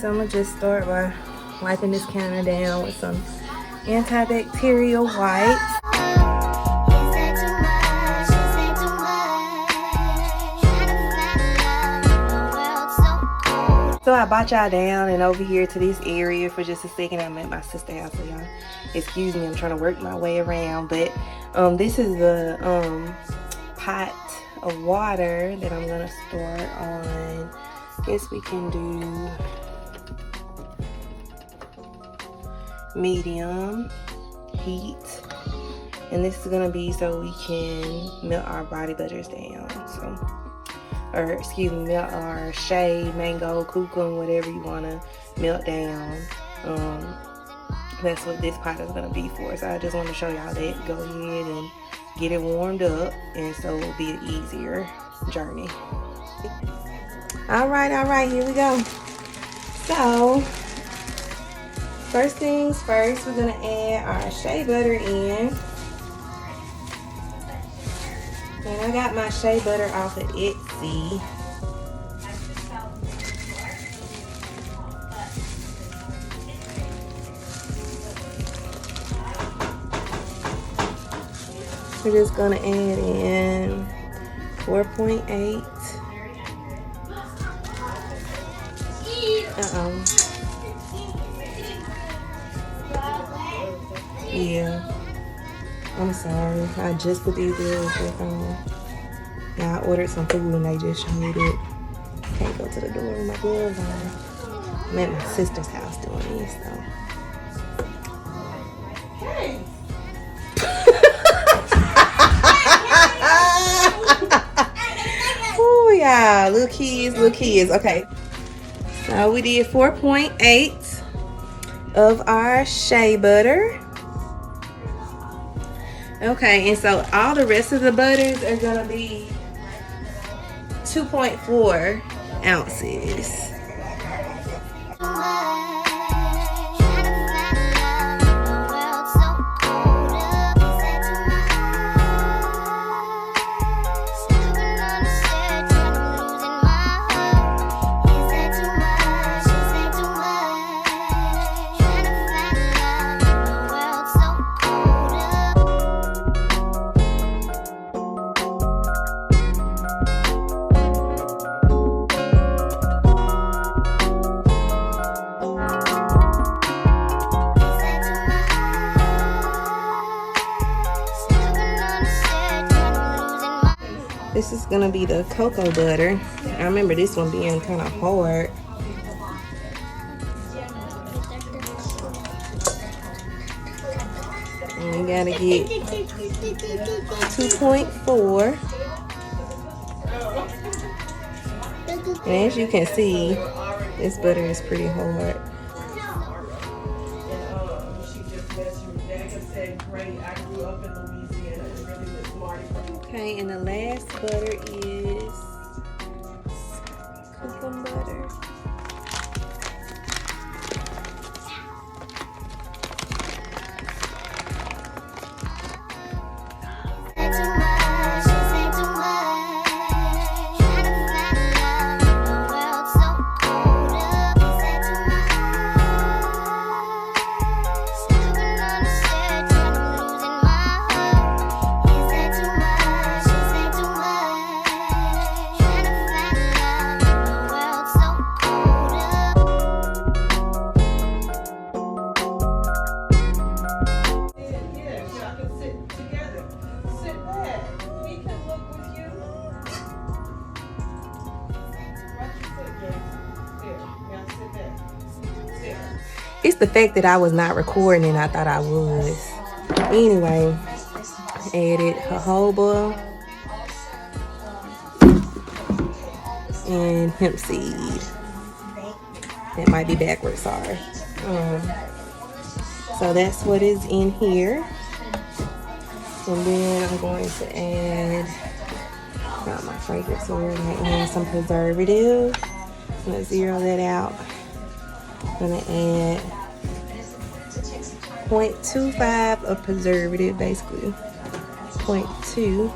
so I'm gonna just start by wiping this counter down with some antibacterial wipes. So I brought y'all down and over here to this area for just a second. I'm at my sister's house, so y'all excuse me, I'm trying to work my way around. But this is the pot of water that I'm gonna start on. Guess we can do medium heat, and this is gonna be so we can melt our body butters down. So, or excuse me, melt our shea, mango, kukum, whatever you wanna melt down. That's what this pot is gonna be for. So I just want to show y'all that. Go ahead and get it warmed up, and so it'll be an easier journey. All right, here we go. So first things first, we're gonna add our shea butter in. And I got my shea butter off of Etsy. We're just gonna add in 4.8. Yeah. I'm sorry. I just put these gloves back on. Yeah, I ordered some food and they just showed it. Can't go to the door with my gloves on. I'm at my sister's house doing this, so. Oh yeah, little kids. Okay. So we did 4.8 of our shea butter. Okay, and so all the rest of the butters are gonna be 2.4 ounces. This is gonna be the cocoa butter. I remember this one being kind of hard. And we gotta get 2.4. And as you can see, this butter is pretty hard. Okay, and the last butter is kukum butter. It's the fact that I was not recording and I thought I was. Anyway, added jojoba and hemp seed. That might be backwards, sorry. So that's what is in here. And then I'm going to add, got my fragrance oil right now, some preservative. I'm gonna zero that out. I'm gonna add 0.25 of preservative, basically 0.2.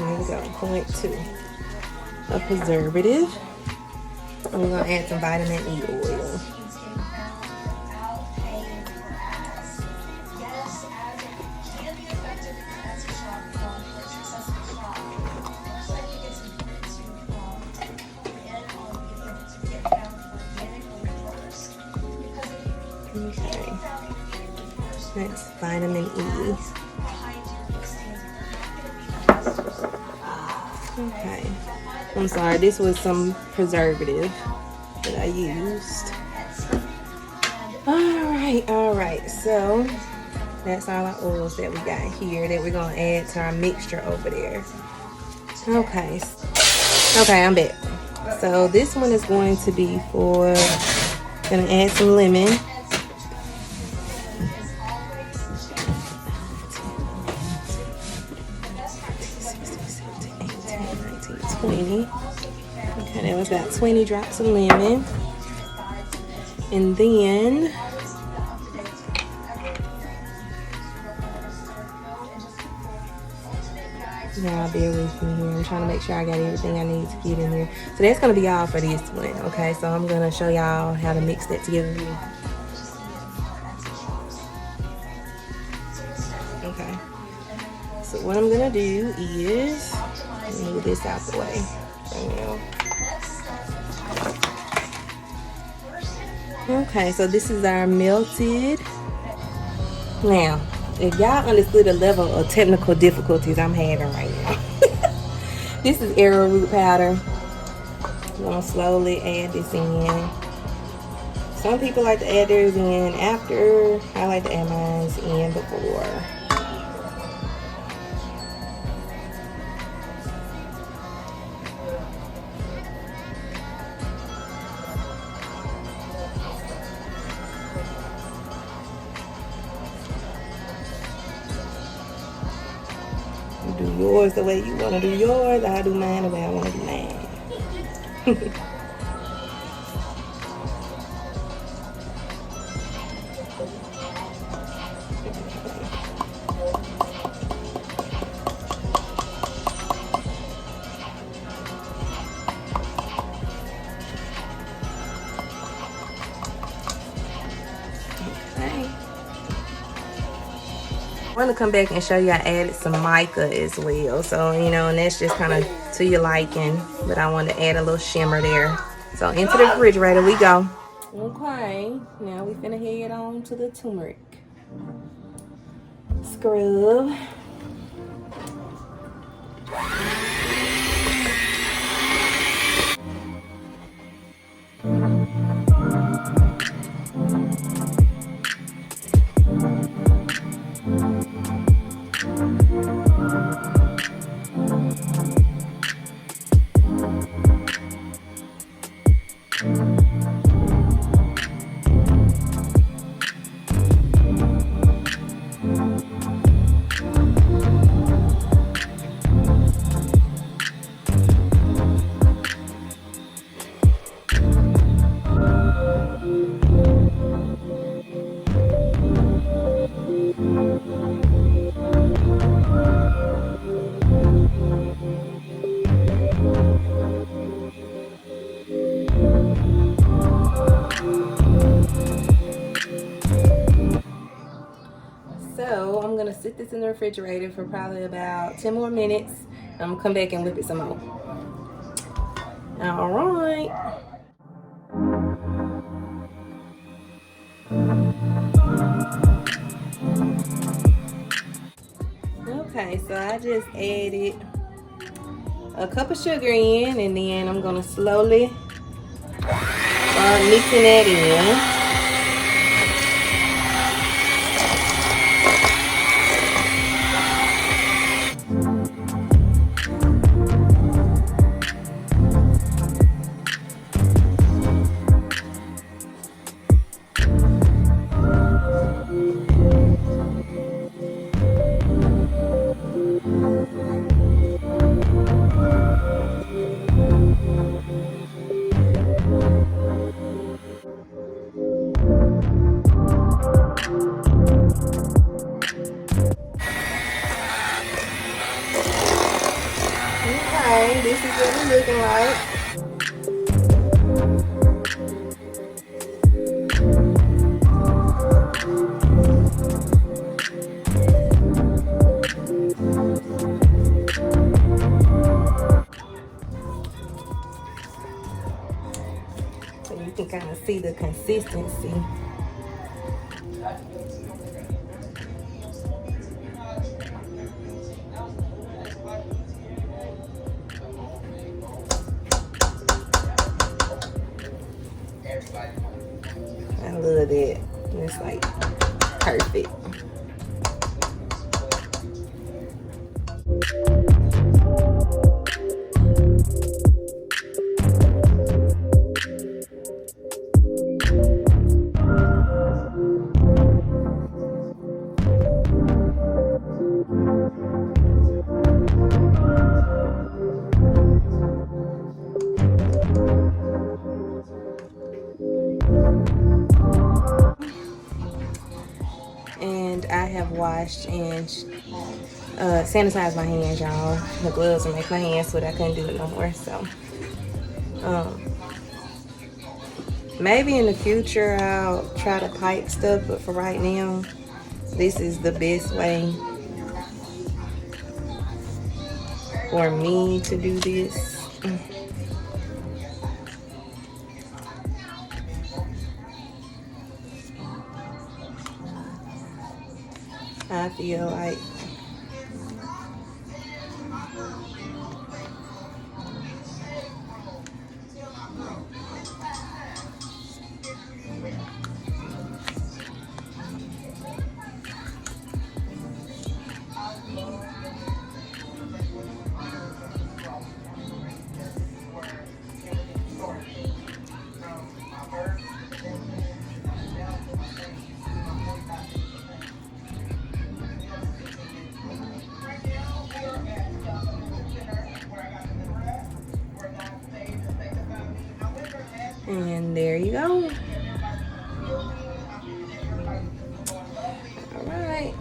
Here we go, 0.2 of preservative. And we're gonna add some vitamin E oil. Okay, next vitamin E. Okay, I'm sorry, this was some preservative that I used. All right, so that's all our oils that we got here that we're gonna add to our mixture over there. Okay, I'm back. So this one is going to be for, gonna add some lemon. Okay, that was about 20 drops of lemon. And then y'all bear with me here. I'm trying to make sure I got everything I need to get in here. So that's gonna be all for this one. Okay, so I'm gonna show y'all how to mix that together. Okay. So what I'm gonna do is move this out the way right now. Okay, so this is our melted. Now, if y'all understood the level of technical difficulties I'm having right now, this is arrowroot powder. I'm gonna slowly add this in. Some people like to add theirs in after. I like to add mine in before. You do yours the way you want to do yours. I do mine the way I want to do mine. I want to come back and show you I added some mica as well. So, you know, and that's just kind of to your liking. But I want to add a little shimmer there. So into the refrigerator we go. Okay, now we finna head on to the turmeric scrub. So I'm gonna sit this in the refrigerator for probably about 10 more minutes. I'm gonna come back and whip it some more. All right. Okay, so I just added a cup of sugar in, and then I'm gonna slowly start mixing that in. And this is what it's looking like. So you can kind of see the consistency. I love that. It's like perfect. And I have washed and sanitized my hands, y'all. The gloves will make my hands sweat. I couldn't do it no more. So maybe in the future I'll try to pipe stuff, but for right now, this is the best way for me to do this. I feel like and there you go. All right.